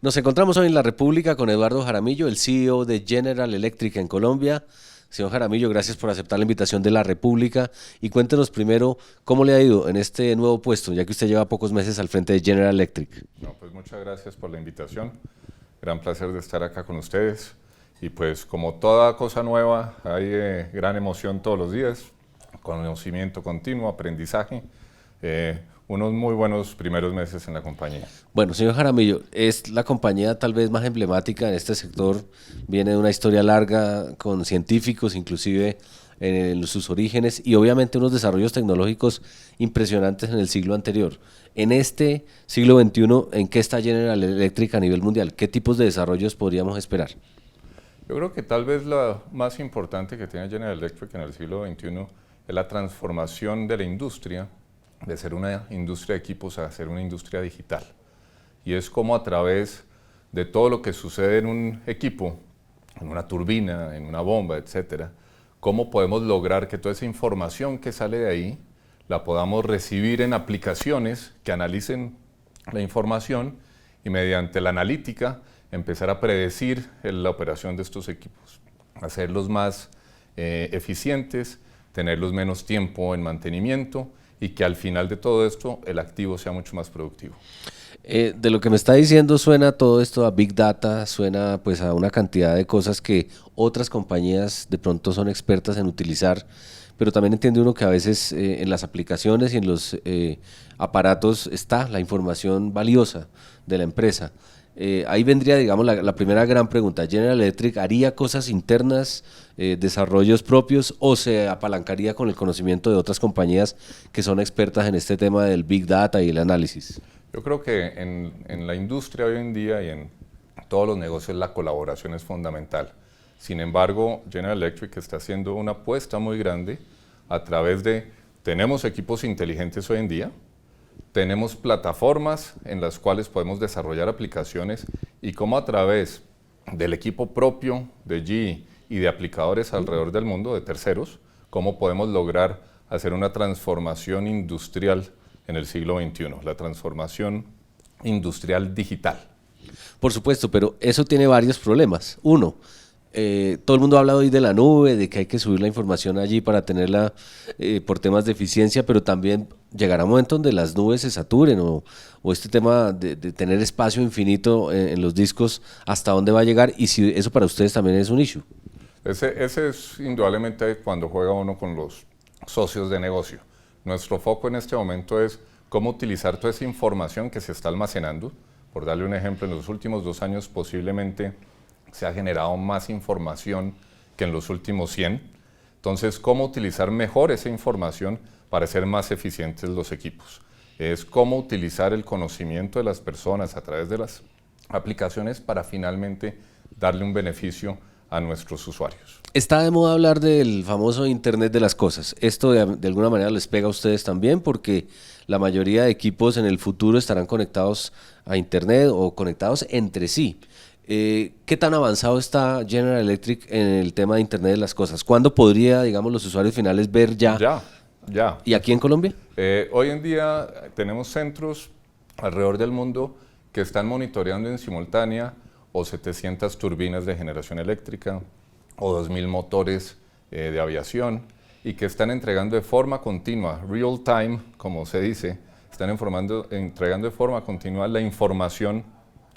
Nos encontramos hoy en La República con Eduardo Jaramillo, el CEO de General Electric en Colombia. Señor Jaramillo, gracias por aceptar la invitación de La República y cuéntenos primero cómo le ha ido en este nuevo puesto, ya que usted lleva pocos meses al frente de General Electric. No, pues muchas gracias por la invitación. Gran placer de estar acá con ustedes. Y pues como toda cosa nueva, hay gran emoción todos los días, conocimiento continuo, aprendizaje, unos muy buenos primeros meses en la compañía. Bueno, señor Jaramillo, es la compañía tal vez más emblemática en este sector, viene de una historia larga con científicos, inclusive en sus orígenes, y obviamente unos desarrollos tecnológicos impresionantes en el siglo anterior. En este siglo XXI, ¿en qué está General Electric a nivel mundial? ¿Qué tipos de desarrollos podríamos esperar? Yo creo que tal vez la más importante que tiene General Electric en el siglo XXI es la transformación de la industria, de ser una industria de equipos a ser una industria digital. Y es como a través de todo lo que sucede en un equipo, en una turbina, en una bomba, etcétera, cómo podemos lograr que toda esa información que sale de ahí la podamos recibir en aplicaciones que analicen la información y mediante la analítica empezar a predecir la operación de estos equipos, hacerlos más eficientes, tenerlos menos tiempo en mantenimiento y que al final de todo esto el activo sea mucho más productivo. De lo que me está diciendo suena todo esto a Big Data, suena pues a una cantidad de cosas que otras compañías de pronto son expertas en utilizar, pero también entiende uno que a veces en las aplicaciones y en los aparatos está la información valiosa de la empresa. Ahí vendría, digamos, la primera gran pregunta. ¿General Electric haría cosas internas, desarrollos propios, o se apalancaría con el conocimiento de otras compañías que son expertas en este tema del Big Data y el análisis? Yo creo que en la industria hoy en día y en todos los negocios la colaboración es fundamental. Sin embargo, General Electric está haciendo una apuesta muy grande a través de, tenemos equipos inteligentes hoy en día, tenemos plataformas en las cuales podemos desarrollar aplicaciones y cómo a través del equipo propio de GE y de aplicadores alrededor del mundo, de terceros, cómo podemos lograr hacer una transformación industrial en el siglo XXI, la transformación industrial digital. Por supuesto, pero eso tiene varios problemas. Uno, todo el mundo ha hablado hoy de la nube, de que hay que subir la información allí para tenerla por temas de eficiencia, pero también llegará un momento donde las nubes se saturen o este tema de tener espacio infinito en los discos, ¿hasta dónde va a llegar? Y si eso para ustedes también es un issue. Ese es indudablemente cuando juega uno con los socios de negocio. Nuestro foco en este momento es cómo utilizar toda esa información que se está almacenando. Por darle un ejemplo, en los últimos 2 años posiblemente se ha generado más información que en los últimos 100. Entonces, ¿cómo utilizar mejor esa información para hacer más eficientes los equipos? Es cómo utilizar el conocimiento de las personas a través de las aplicaciones para finalmente darle un beneficio a nuestros usuarios. Está de moda hablar del famoso Internet de las cosas. Esto de alguna manera les pega a ustedes también porque la mayoría de equipos en el futuro estarán conectados a Internet o conectados entre sí. ¿Qué tan avanzado está General Electric en el tema de Internet de las cosas? ¿Cuándo podría, digamos, los usuarios finales ver ya? Ya. ¿Y aquí en Colombia? Hoy en día tenemos centros alrededor del mundo que están monitoreando en simultánea o 700 turbinas de generación eléctrica o 2000 motores de aviación y que están entregando de forma continua, real time, como se dice, están entregando de forma continua la información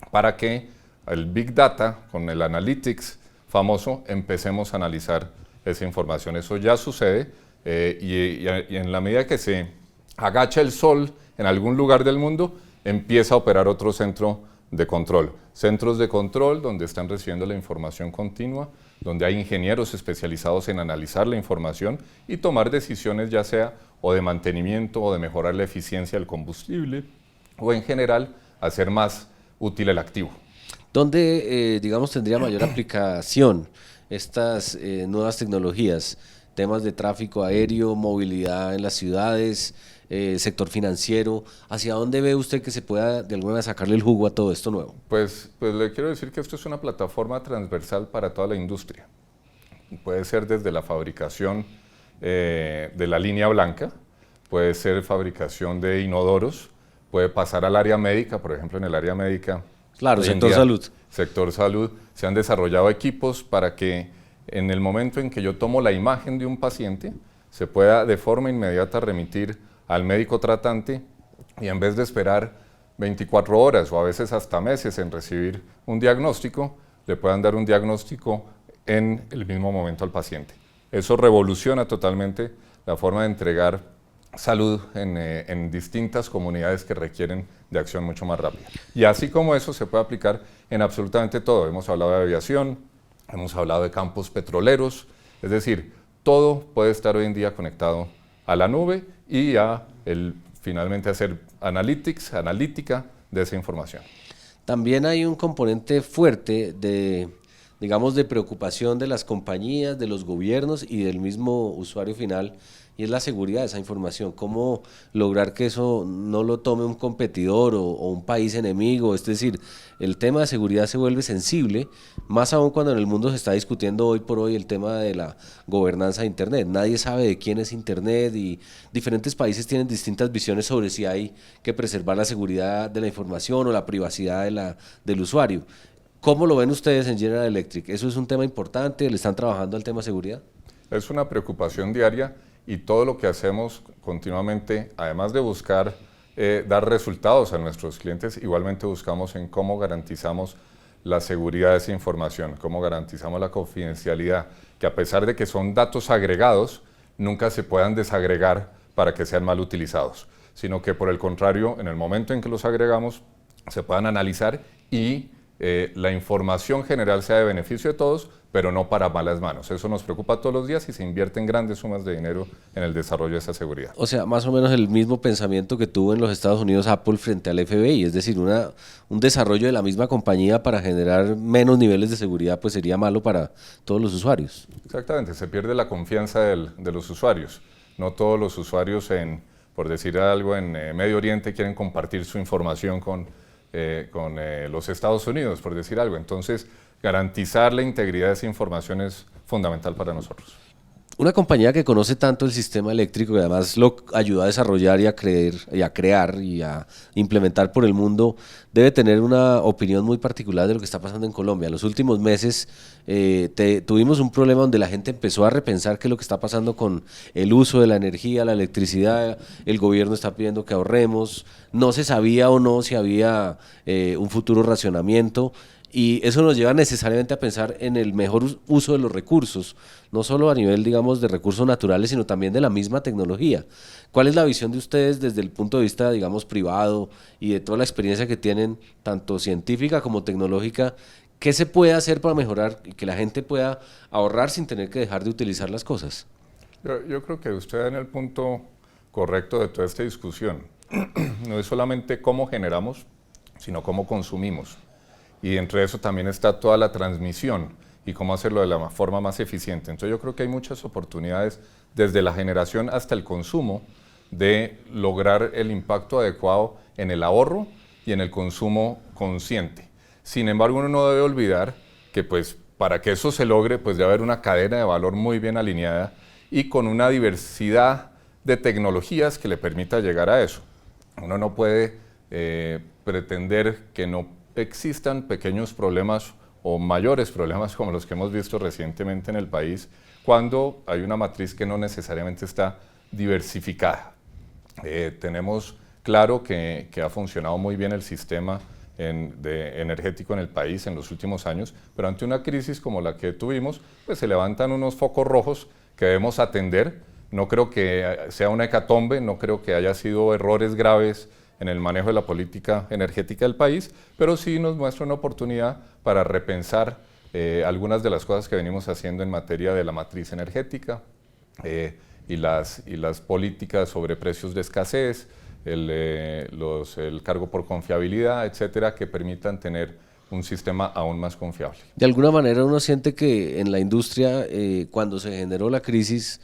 para que el Big Data, con el Analytics famoso, empecemos a analizar esa información. Eso ya sucede y en la medida que se agacha el sol en algún lugar del mundo, empieza a operar otro centro de control. Centros de control donde están recibiendo la información continua, donde hay ingenieros especializados en analizar la información y tomar decisiones ya sea o de mantenimiento o de mejorar la eficiencia del combustible o en general hacer más útil el activo. ¿Dónde, digamos, tendría mayor aplicación estas nuevas tecnologías? Temas de tráfico aéreo, movilidad en las ciudades, sector financiero. ¿Hacia dónde ve usted que se pueda de alguna manera sacarle el jugo a todo esto nuevo? Pues le quiero decir que esto es una plataforma transversal para toda la industria. Puede ser desde la fabricación de la línea blanca, puede ser fabricación de inodoros, puede pasar al área médica, por ejemplo en el área médica Claro, Hoy en sector día, salud. sector salud, se han desarrollado equipos para que en el momento en que yo tomo la imagen de un paciente, se pueda de forma inmediata remitir al médico tratante y en vez de esperar 24 horas o a veces hasta meses en recibir un diagnóstico, le puedan dar un diagnóstico en el mismo momento al paciente. Eso revoluciona totalmente la forma de entregar salud en distintas comunidades que requieren de acción mucho más rápida. Y así como eso se puede aplicar en absolutamente todo. Hemos hablado de aviación, hemos hablado de campos petroleros, es decir, todo puede estar hoy en día conectado a la nube y finalmente hacer analítica de esa información. También hay un componente fuerte de, digamos, de preocupación de las compañías, de los gobiernos y del mismo usuario final, y es la seguridad de esa información. ¿Cómo lograr que eso no lo tome un competidor o un país enemigo? Es decir, el tema de seguridad se vuelve sensible, más aún cuando en el mundo se está discutiendo hoy por hoy el tema de la gobernanza de Internet. Nadie sabe de quién es Internet y diferentes países tienen distintas visiones sobre si hay que preservar la seguridad de la información o la privacidad del usuario. ¿Cómo lo ven ustedes en General Electric? ¿Eso es un tema importante? ¿Le están trabajando al tema de seguridad? Es una preocupación diaria y todo lo que hacemos continuamente, además de buscar dar resultados a nuestros clientes, igualmente buscamos en cómo garantizamos la seguridad de esa información, cómo garantizamos la confidencialidad, que a pesar de que son datos agregados, nunca se puedan desagregar para que sean mal utilizados, sino que por el contrario, en el momento en que los agregamos, se puedan analizar y la información general sea de beneficio de todos, pero no para malas manos. Eso nos preocupa todos los días y se invierten grandes sumas de dinero en el desarrollo de esa seguridad. O sea, más o menos el mismo pensamiento que tuvo en los Estados Unidos Apple frente al FBI, es decir, un desarrollo de la misma compañía para generar menos niveles de seguridad, pues sería malo para todos los usuarios. Exactamente, se pierde la confianza de los usuarios. No todos los usuarios, por decir algo, en Medio Oriente quieren compartir su información con los Estados Unidos, por decir algo. Entonces, garantizar la integridad de esa información es fundamental para nosotros. Una compañía que conoce tanto el sistema eléctrico y además lo ayuda a desarrollar y a crear y a implementar por el mundo, debe tener una opinión muy particular de lo que está pasando en Colombia. En los últimos meses tuvimos un problema donde la gente empezó a repensar qué es lo que está pasando con el uso de la energía, la electricidad. El gobierno está pidiendo que ahorremos, no se sabía o no si había un futuro racionamiento. Y eso nos lleva necesariamente a pensar en el mejor uso de los recursos, no solo a nivel, digamos, de recursos naturales, sino también de la misma tecnología. ¿Cuál es la visión de ustedes desde el punto de vista, digamos, privado y de toda la experiencia que tienen, tanto científica como tecnológica? ¿Qué se puede hacer para mejorar y que la gente pueda ahorrar sin tener que dejar de utilizar las cosas? Yo creo que usted en el punto correcto de toda esta discusión. No es solamente cómo generamos, sino cómo consumimos. Y entre eso también está toda la transmisión y cómo hacerlo de la forma más eficiente. Entonces yo creo que hay muchas oportunidades desde la generación hasta el consumo de lograr el impacto adecuado en el ahorro y en el consumo consciente. Sin embargo, uno no debe olvidar que pues para que eso se logre, pues debe haber una cadena de valor muy bien alineada y con una diversidad de tecnologías que le permita llegar a eso. Uno no puede pretender que no existan pequeños problemas o mayores problemas como los que hemos visto recientemente en el país cuando hay una matriz que no necesariamente está diversificada. Tenemos claro que ha funcionado muy bien el sistema energético en el país en los últimos años, pero ante una crisis como la que tuvimos, pues se levantan unos focos rojos que debemos atender. No creo que sea una hecatombe, no creo que haya sido errores graves en el manejo de la política energética del país, pero sí nos muestra una oportunidad para repensar algunas de las cosas que venimos haciendo en materia de la matriz energética y las políticas sobre precios de escasez, el cargo por confiabilidad, etcétera, que permitan tener un sistema aún más confiable. De alguna manera uno siente que en la industria, cuando se generó la crisis,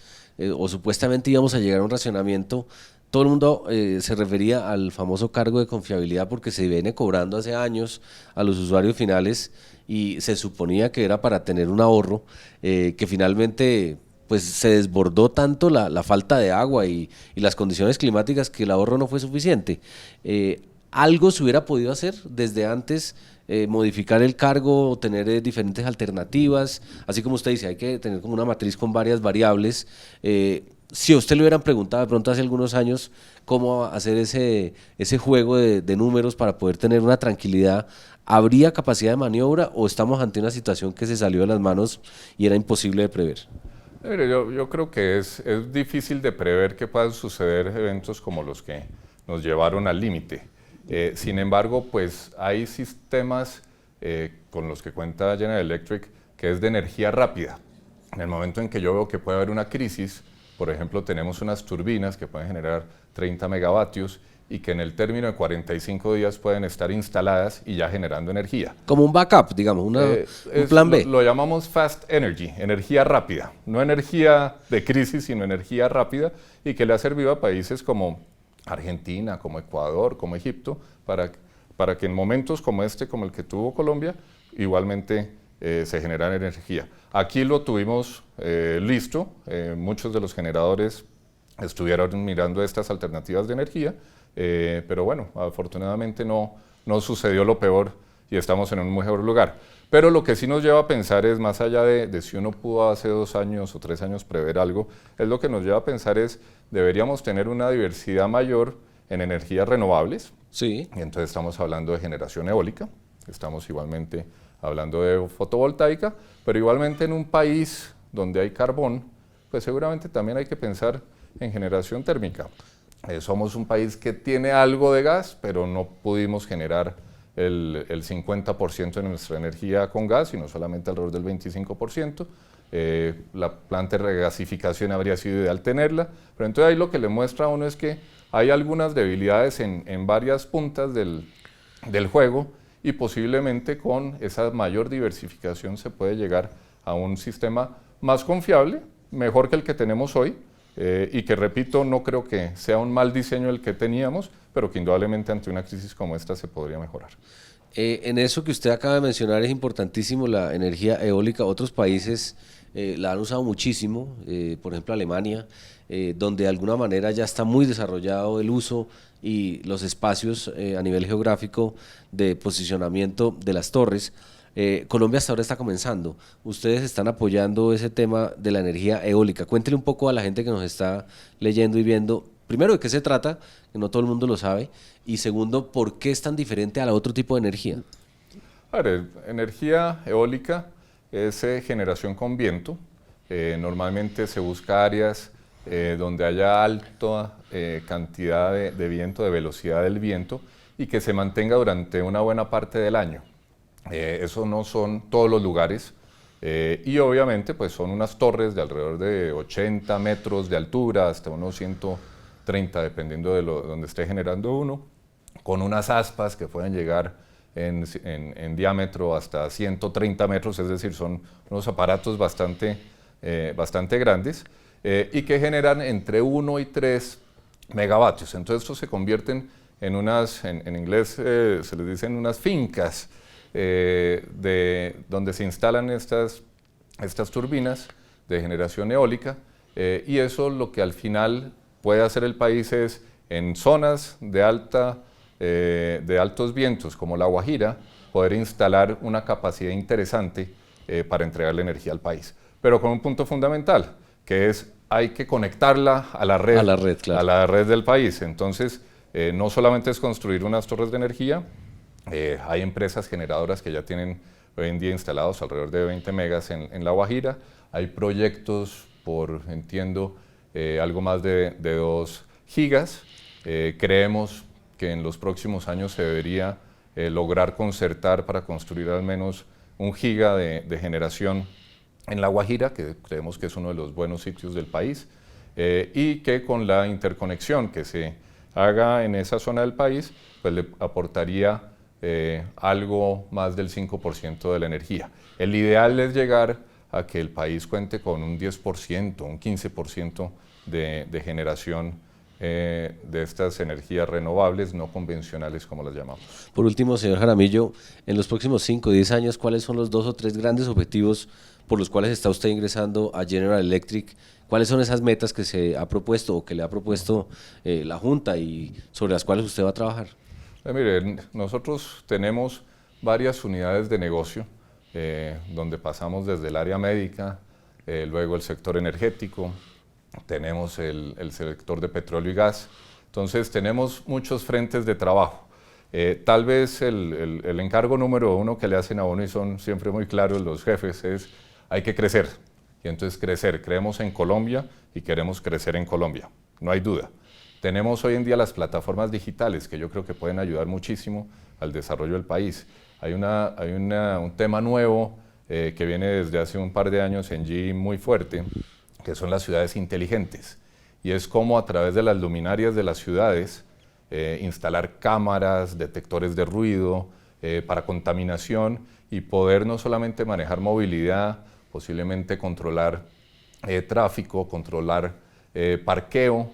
o supuestamente íbamos a llegar a un racionamiento, todo el mundo se refería al famoso cargo de confiabilidad porque se viene cobrando hace años a los usuarios finales y se suponía que era para tener un ahorro que finalmente pues se desbordó tanto la falta de agua y las condiciones climáticas que el ahorro no fue suficiente. ¿algo se hubiera podido hacer desde antes? Modificar el cargo, tener diferentes alternativas, así como usted dice, hay que tener como una matriz con varias variables. Si a usted le hubieran preguntado de pronto hace algunos años cómo hacer ese juego de números para poder tener una tranquilidad, ¿habría capacidad de maniobra o estamos ante una situación que se salió de las manos y era imposible de prever? Mire, yo creo que es difícil de prever que puedan suceder eventos como los que nos llevaron al límite. Sin embargo, pues hay sistemas con los que cuenta General Electric que es de energía rápida. En el momento en que yo veo que puede haber una crisis, por ejemplo, tenemos unas turbinas que pueden generar 30 megavatios y que en el término de 45 días pueden estar instaladas y ya generando energía. Como un backup, digamos, un plan B. Lo llamamos fast energy, energía rápida, no energía de crisis, sino energía rápida, y que le ha servido a países como Argentina, como Ecuador, como Egipto, para que en momentos como este, como el que tuvo Colombia, igualmente se genera energía. Aquí lo tuvimos listo, muchos de los generadores estuvieron mirando estas alternativas de energía, pero bueno, afortunadamente no sucedió lo peor y estamos en un mejor lugar. Pero lo que sí nos lleva a pensar es, más allá de si uno pudo hace 2 años o 3 años prever algo, es lo que nos lleva a pensar es, deberíamos tener una diversidad mayor en energías renovables. Sí. Y entonces estamos hablando de generación eólica, estamos igualmente hablando de fotovoltaica, pero igualmente en un país donde hay carbón, pues seguramente también hay que pensar en generación térmica. Somos un país que tiene algo de gas, pero no pudimos generar el 50% de nuestra energía con gas, sino solamente alrededor del 25%. La planta de regasificación habría sido ideal tenerla, pero entonces ahí lo que le muestra a uno es que hay algunas debilidades en varias puntas del juego, y posiblemente con esa mayor diversificación se puede llegar a un sistema más confiable, mejor que el que tenemos hoy, y que, repito, no creo que sea un mal diseño el que teníamos, pero que indudablemente ante una crisis como esta se podría mejorar. En eso que usted acaba de mencionar es importantísimo la energía eólica. Otros países la han usado muchísimo, por ejemplo Alemania, donde de alguna manera ya está muy desarrollado el uso y los espacios a nivel geográfico de posicionamiento de las torres. Colombia hasta ahora está comenzando. Ustedes están apoyando ese tema de la energía eólica. Cuéntele un poco a la gente que nos está leyendo y viendo, primero, de qué se trata, que no todo el mundo lo sabe, y segundo, por qué es tan diferente a la otro tipo de energía. A ver, energía eólica es generación con viento. Normalmente se busca áreas donde haya alta cantidad de viento, de velocidad del viento, y que se mantenga durante una buena parte del año. Eso no son todos los lugares, y obviamente pues son unas torres de alrededor de 80 metros de altura hasta unos 130, dependiendo de donde esté generando uno, con unas aspas que pueden llegar en diámetro hasta 130 metros, es decir, son unos aparatos bastante grandes, y que generan entre 1 y 3 megavatios. Entonces estos se convierten en unas, en inglés se les dicen unas fincas, donde se instalan estas turbinas de generación eólica, y eso lo que al final puede hacer el país es, en zonas de altos vientos como La Guajira, poder instalar una capacidad interesante para entregarle energía al país. Pero con un punto fundamental, que es hay que conectarla a la red, claro, a la red del país. Entonces, no solamente es construir unas torres de energía, hay empresas generadoras que ya tienen hoy en día instalados alrededor de 20 megas en La Guajira. Hay proyectos por, entiendo, algo más de 2 gigas. Creemos que en los próximos años se debería lograr concertar para construir al menos 1 giga de generación en La Guajira, que creemos que es uno de los buenos sitios del país, y que con la interconexión que se haga en esa zona del país, pues le aportaría algo más del 5% de la energía. El ideal es llegar a que el país cuente con un 10%, un 15% de generación de estas energías renovables no convencionales, como las llamamos. Por último, señor Jaramillo, en los próximos 5 o 10 años, ¿cuáles son los 2 o 3 grandes objetivos por los cuales está usted ingresando a General Electric? ¿Cuáles son esas metas que se ha propuesto o que le ha propuesto la Junta y sobre las cuales usted va a trabajar? Mire, nosotros tenemos varias unidades de negocio, donde pasamos desde el área médica, luego el sector energético, tenemos el sector de petróleo y gas. Entonces tenemos muchos frentes de trabajo. Tal vez el encargo número uno que le hacen a uno, y son siempre muy claros los jefes, es hay que crecer. Y entonces crecer, creemos en Colombia y queremos crecer en Colombia, no hay duda. Tenemos hoy en día las plataformas digitales que yo creo que pueden ayudar muchísimo al desarrollo del país. Hay un tema nuevo que viene desde hace un par de años en GE muy fuerte, que son las ciudades inteligentes. Y es como a través de las luminarias de las ciudades instalar cámaras, detectores de ruido para contaminación y poder no solamente manejar movilidad, posiblemente controlar tráfico, controlar parqueo,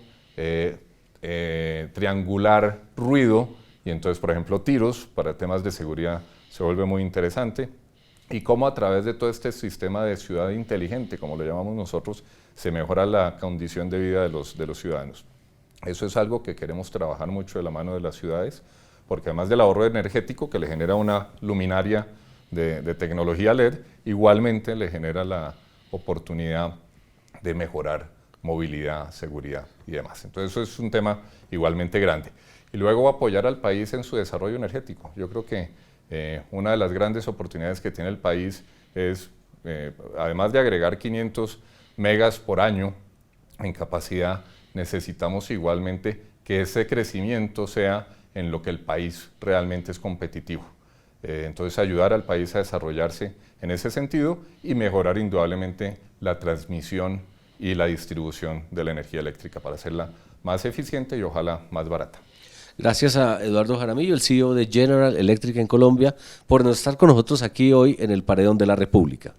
triangular ruido y entonces, por ejemplo, tiros para temas de seguridad se vuelve muy interesante. Y cómo a través de todo este sistema de ciudad inteligente, como lo llamamos nosotros, se mejora la condición de vida de los ciudadanos. Eso es algo que queremos trabajar mucho de la mano de las ciudades, porque además del ahorro energético que le genera una luminaria de tecnología LED, igualmente le genera la oportunidad de mejorar movilidad, seguridad y demás. Entonces eso es un tema igualmente grande. Y luego apoyar al país en su desarrollo energético. Yo creo que una de las grandes oportunidades que tiene el país es, además de agregar 500 megas por año en capacidad, necesitamos igualmente que ese crecimiento sea en lo que el país realmente es competitivo. Entonces ayudar al país a desarrollarse en ese sentido y mejorar indudablemente la transmisión y la distribución de la energía eléctrica para hacerla más eficiente y ojalá más barata. Gracias a Eduardo Jaramillo, el CEO de General Electric en Colombia, por no estar con nosotros aquí hoy en el Paredón de la República.